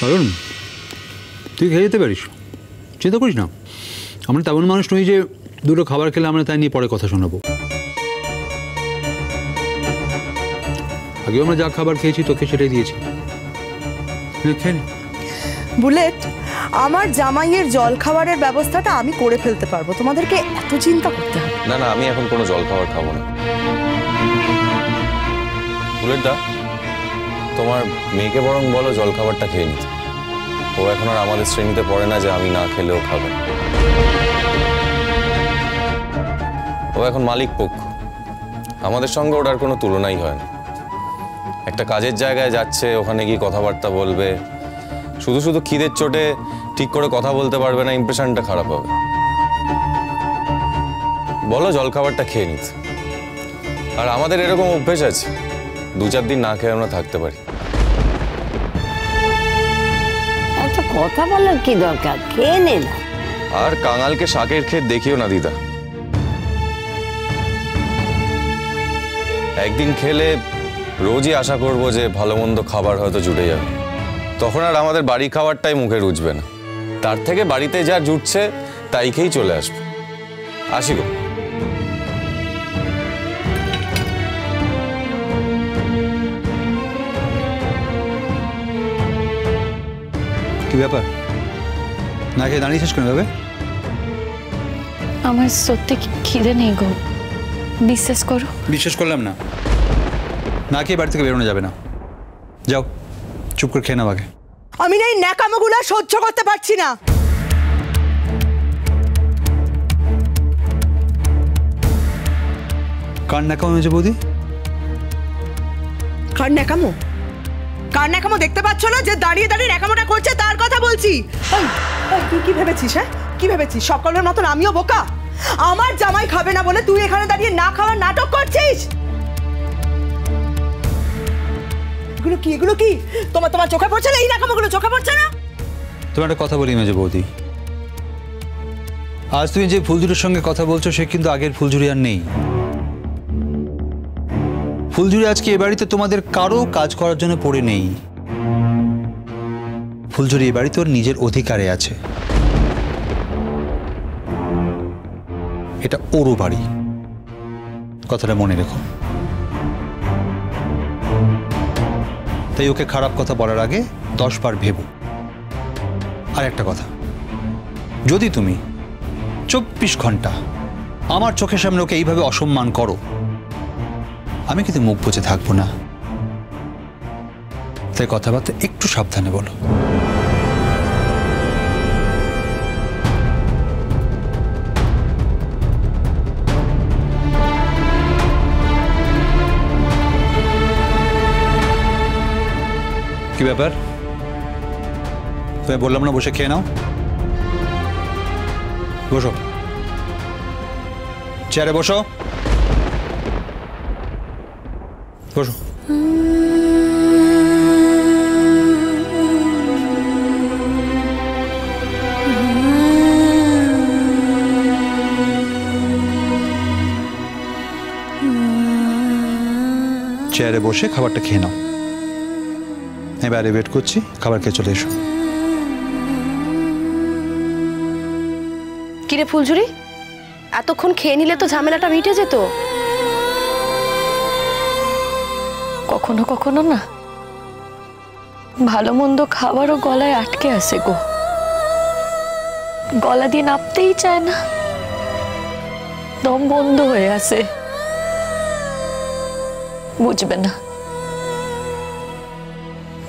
কারণ তুই খেয়ে যেতে পারিস, চিন্তা করিস না। আমরা তেমন মানুষ নই যে দুটো খাবার খেলে আমরা তাই নিয়ে পরে কথা শোনাবো। আগেও আমরা যা খাবার খেয়েছি তোকে সেটাই দিয়েছি। বুলেট, আমার জামাইয়ের জল খাবারের ব্যবস্থাটা আমি করে ফেলতে পারবো, তোমাদেরকে এত চিন্তা করতে হবে না। না, আমি এখন কোনো জল খাবার খাবো না। বুলেট দা, তোমার মেয়েকে বরং বলো জল খাবারটা খেয়ে নিতে। ও এখন আর আমাদের শ্রেণীতে পড়ে না যে আমি না খেলেও খাবে। ও এখন মালিক পক্ষ, আমাদের সঙ্গে ওটার কোনো তুলনাই হয় না। একটা কাজের জায়গায় যাচ্ছে, ওখানে গিয়ে কথাবার্তা বলবে, শুধু শুধু খিদের চোটে ঠিক করে কথা বলতে পারবে না, ইমপ্রেশনটা খারাপ হবে। বলো জল খাবারটা খেয়ে নিতে। আর আমাদের এরকম অভ্যেস আছে, 2-4 দিন না খেয়ে আমরা থাকতে পারি। আচ্ছা, কথা বলার কি দরকার, খেয়ে নে না। আর কাঙালকে শাকের ক্ষেত দেখিও না দিদা। একদিন খেলে রোজই আশা করবো যে ভালো মন্দ খাবার হয়তো জুটে যাবে, তখন আর আমাদের বাড়ি খাবারটাই মুখে রুচবে না। তার থেকে বাড়িতে যা জুটছে তাই খেয়েই চলে আসবো। আসি গো। কি ব্যাপার, না খেয়ে দাঁড়িয়েছিস কেন ভাবে? আমার সত্যি খিদে নেই গো, বিশ্বাস করো। বিশ্বাস করলাম না। না খেয়ে বাড়ি থেকে বেরোনো যাবে না। যাও, চুপ করে খেয়ে নাও আগে। আমি না এই ন্যাকামোগুলো সহ্য করতে পারছি না। কার ন্যাকামো হয়েছে বৌদি? কার ন্যাকামো? কার ন্যাকামো দেখতে পাচ্ছ না যে দাঁড়িয়ে দাঁড়িয়ে ন্যাকামোটা করছে, তার কথা বলছি। তুই কি ভেবেছিস? হ্যাঁ, কি ভেবেছিস সকলের মতন আমিও বোকা? আমার জামাই খাবে না বলে তুই এখানে দাঁড়িয়ে না খাওয়ার নাটক করছিস? এগুলো কি তোমার চোখে পড়ছে না? এই ন্যাকামোগুলো চোখে পড়ছে না? তোমার একটা কথা বলি মেজে বৌদি, আজ তুমি যে ফুলঝুরির সঙ্গে কথা বলছো সে কিন্তু আগের ফুলঝুরি আর নেই। ফুলঝুরি আজকে এ বাড়িতে তোমাদের কারো কাজ করার জন্য পড়ে নেই। ফুলঝুরি এ বাড়িতে ওর নিজের অধিকারে আছে। এটা ওরও বাড়ি, কথাটা মনে রেখো। তাই ওকে খারাপ কথা বলার আগে 10 বার ভেবো। আর একটা কথা, যদি তুমি 24 ঘন্টা আমার চোখের সামনে ওকে এইভাবে অসম্মান করো, আমি কিন্তু মুখ বুজে থাকবো না। তাই কথাবার্তা একটু সাবধানে বলো। কি ব্যাপার, তুমি বললাম না বসে খেয়ে নাও? বসো, চেয়ারে বসো, বসো। চেয়ারে বসে খাবারটা খেয়ে নাও। এবারে ওয়েট করছি, খাবার খেয়ে চলে এসো। কিরে ফুলঝুরি, এতক্ষণ খেয়ে নিলে তো ঝামেলাটা মিটে যেত। কখনো কখনো না ভালো মন্দ খাবারও গলায় আটকে আসে গো, গলা দিয়ে নাপতেই চায় না, দম বন্ধ হয়ে আসে। বুঝবে না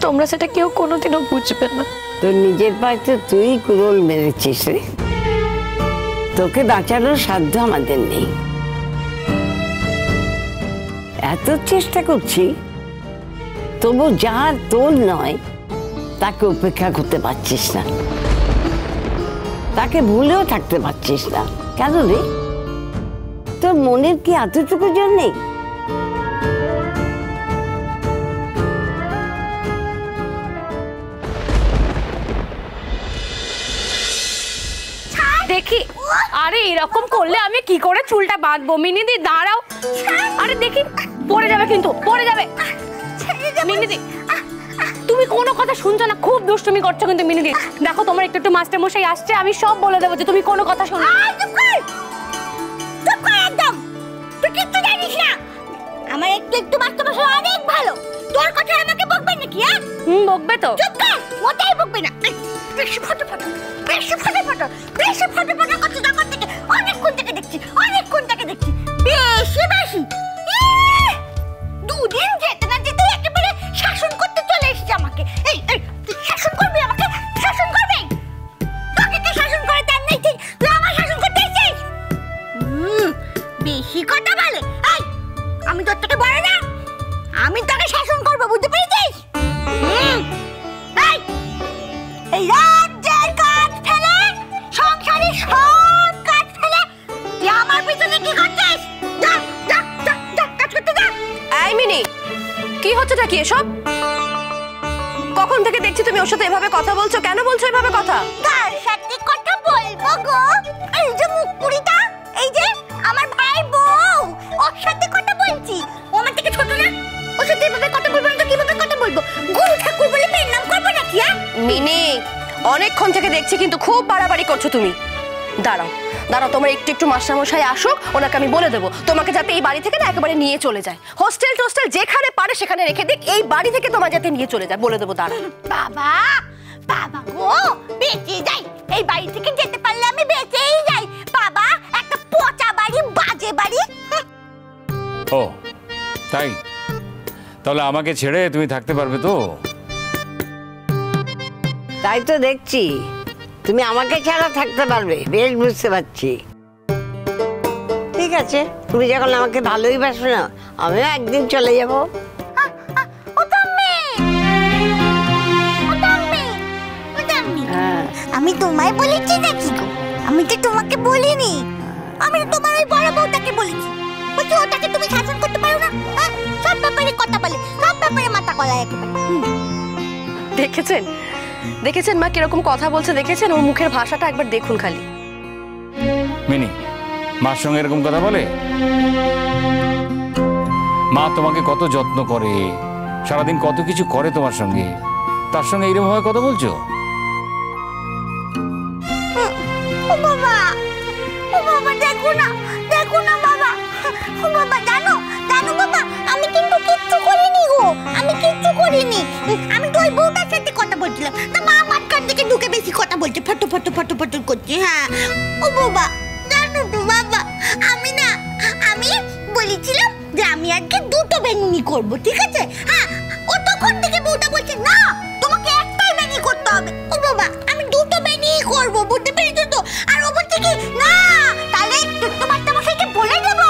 তোমরা, সেটা কেউ কোনোদিনও বুঝবে না। তোর নিজের পায়ে তুই কুড়োল মেরেছিস রে, তোকে বাঁচানোর সাধ্য আমাদের নেই। এত চেষ্টা করছি, তবু যার তোর নয় তাকে উপেক্ষা করতে পারছিস না, তাকে ভুলেও থাকতে পারছিস না। কেন রে, তোর মনের কি এতটুকু জোর নেই? দেখি, আরে এরকম করলে আমি কি করে চুলটা বাঁধবো? মিনিদি দাঁড়াও, আরে দেখি পড়ে যাবে, কিন্তু পড়ে যাবে। মিনিদি তুমি কোনো কথা শুনছো না, খুব দুষ্টুমি করছো কিন্তু মিনিদি। দেখো তোমার একটু একটু মাস্টার মশাই আসছে, আমি সব বলে দেবো যে তুমি কোনো কথা শোনো। চুপ কর একদম, তুই কিচ্ছু জানিস না। আমার একটু একটু মাস্টার মশাই অনেক ভালো, তোর কথা আমাকে বকবে নাকি? হ্যাঁ বকবে তো। চুপ কর, মোটেই বকবে না। বেশি ফটো করছিস আমার থেকে, অনেকক্ষণ থেকে দেখছি বেশি বেশি। দুদিন যেতে না যেতে একেবারে শাসন করতে চলে এসেছে আমাকে। এই তুই শাসন করবি আমাকে? শাসন করবি? তোকে কে শাসন করে তার নেই, তুই আমার শাসন করতে এসেছিস? বেশি কথা বলে। এই আমি তোর থেকে বড় না, আমি তোকে শাসন করবো, বুঝতে পেরেছিস? এই রাজ্যের কাজ ফেলে, সংসারের সব কাজ ফেলে তুই আমার পিছনে কি করছিস? যা যা যা যা, কাজ করতে যা। এই মিনি, কি হচ্ছেটা কি এসব? কখন থেকে দেখছি তুমি ওর সাথে এভাবে কথা বলছো, কেন বলছো এভাবে কথা? কার সাথে কথা বলবো গো? এই যে মুকুরিটা, এই যে আমার ভাই বউ, ওর সাথে কথা বলছি। ও আমার থেকে ছোট না, ওর সাথে এভাবে কথা বলবো না তো কিভাবে কথা বলবো? গুরু ঠাকুর বলে পেন নাম করবো নাকি? মিনি, অনেকক্ষণ থেকে দেখছি কিন্তু খুব বাড়াবাড়ি করছো তুমি। দাঁড়াও দাঁড়াও, তোমার একটু একটু মাস্টারমশাই আসুক, ওনাকে আমি বলে দেবো তোমাকে যাতে এই বাড়ি থেকে না একেবারে নিয়ে চলে যায়। হোস্টেল টোস্টেল যেখানে পারে সেখানে রেখে দিক, এই বাড়ি থেকে তোমার যাতে নিয়ে চলে যায়, বলে দেবো। দাঁড়াও। বাবা বাবা গো, বেঁচে যাই, এই বাড়ি থেকে যেতে পারলে আমি বেঁচেই যাই। বাবা, একটা পচা বাড়ি, বাজে বাড়ি। ও তাই? তাহলে আমাকে ছেড়ে তুমি থাকতে পারবে তো? তাই তো দেখছি, তুমি আমাকে ছাড়া থাকতে পারবে, বেশ বুঝতে পারছি। ঠিক আছে, তুমি যখন আমাকে ভালোই বাসো না, আমিও একদিন চলে যাব। আমি তোমায় বলেছি নাকি গো? আমি তো তোমাকে বলিনি, আমি তো তোমার ওই বড় বউটাকে বলেছি। বলছি ওটাকে তুমি শাসন করতে পারো না? সব ব্যাপারে কথা বলে, সব ব্যাপারে মাথা গলায় একেবারে। দেখেছেন দেখেছেন মা কিরকম কথা বলছে? দেখেছেন ওর মুখের ভাষাটা? একবার দেখুন খালি। মিনি, মার সঙ্গে এরকম কথা বলে? মা তোমাকে কত যত্ন করে, সারাদিন কত কিছু করে তোমার সঙ্গে, তার সঙ্গে এরকম ভাবে কথা বলছো? ও বাবা, দেখো না বাবা, ও বাবা, জানো বাবা, আমি কিন্তু কিচ্ছু করিনি গো, আমি কিচ্ছু করিনি। আমি তো ওই বউটার সাথে কথা বলছিলাম, তা মা মাঝখান থেকে ঢুকে বেশি কথা বলছে, ফটো করছে। হ্যাঁ ও বাবা, জানো তো বাবা, আমি বলেছিলাম যে আমি আজকে দুটো বেনুনি করব, ঠিক আছে? হ্যাঁ, ও তখন থেকে বউটা বলছে না, তোমাকে একটাই বেনি করতে হবে। ও বাবা, আমি দুটো বেনি করব, বুঝতে পেরেছো তো? আর ও বলছে কি না, তাহলে একটু তোমার তামাশাইকে বলে দেব।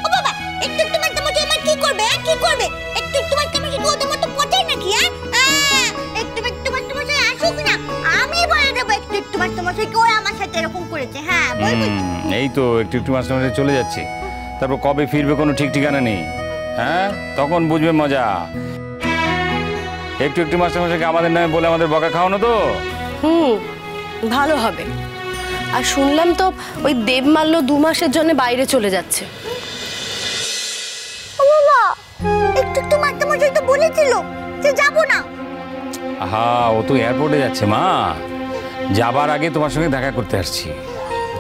ও বাবা, একটু তোমার তামাশাই আমার কি করবে? একটু তোমার তামাশাই কি ওদের মতো পচায় নাকি? একটু তোমার তামাশাই আসুক না, আমি বলে দেবো একটু তোমার তামাশাই কি ওরা আমার সাথে এরকম করেছে। হ্যাঁ বলবো। এই তো একটু একটু মাঝে মাঝে চলে যাচ্ছে, তারপর কবে ফিরবে কোনো ঠিক ঠিকানা নেই। হ্যাঁ, তখন বুঝবে মজা। একটু একটু মাস্টারমশাইকে আমাদের নামে বলে আমাদের বকা খাওয়ানো তো। ভালো হবে। আর শুনলাম তো ওই দেবমাল্য 2 মাসের জন্য বাইরে চলে যাচ্ছে। ও বাবা, একটু মারতে তো বলেছিল যে যাবো না। হ্যাঁ, ও তো এয়ারপোর্টে যাচ্ছে মা, যাবার আগে তোমার সঙ্গে দেখা করতে আসছি,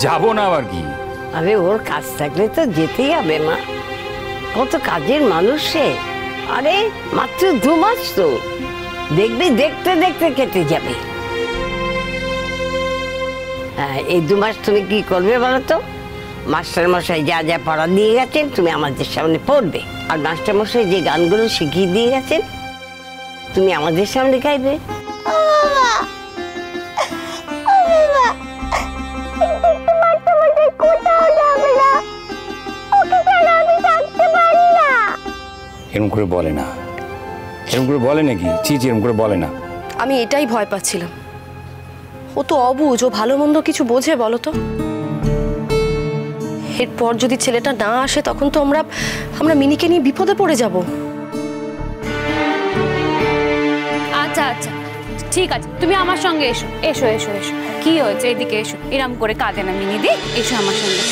যাবো না আবার কি? আরে ওর কাজ থাকলে তো যেতেই হবে মা, কত কাজের মানুষ সে। আরে মাত্র 2 মাস তো, দেখবি দেখতে দেখতে কেটে যাবে। হ্যাঁ, এই 2 মাস তুমি কি করবে বলো তো? মাস্টারমশাই যা যা পড়া দিয়ে গেছেন তুমি আমাদের সামনে পড়বে, আর মাস্টারমশাই যে গানগুলো শিখিয়ে দিয়ে গেছেন তুমি আমাদের সামনে গাইবে। এরকম করে বলে না, এরকম করে বলে নাকি? এরকম করে বলে না। আমি এটাই ভয় পাচ্ছিলাম, ও তো অবুঝ, ও ভালো মন্দ কিছু বোঝে বলো তো? এরপর যদি ছেলেটা না আসে তখন তো আমরা মিনিকে নিয়ে বিপদে পড়ে যাব। আচ্ছা ঠিক আছে, তুমি আমার সঙ্গে এসো। কি হয়েছে? এদিকে এসো, এরম করে কাঁদে না মিনিদি, এসো আমার সঙ্গে।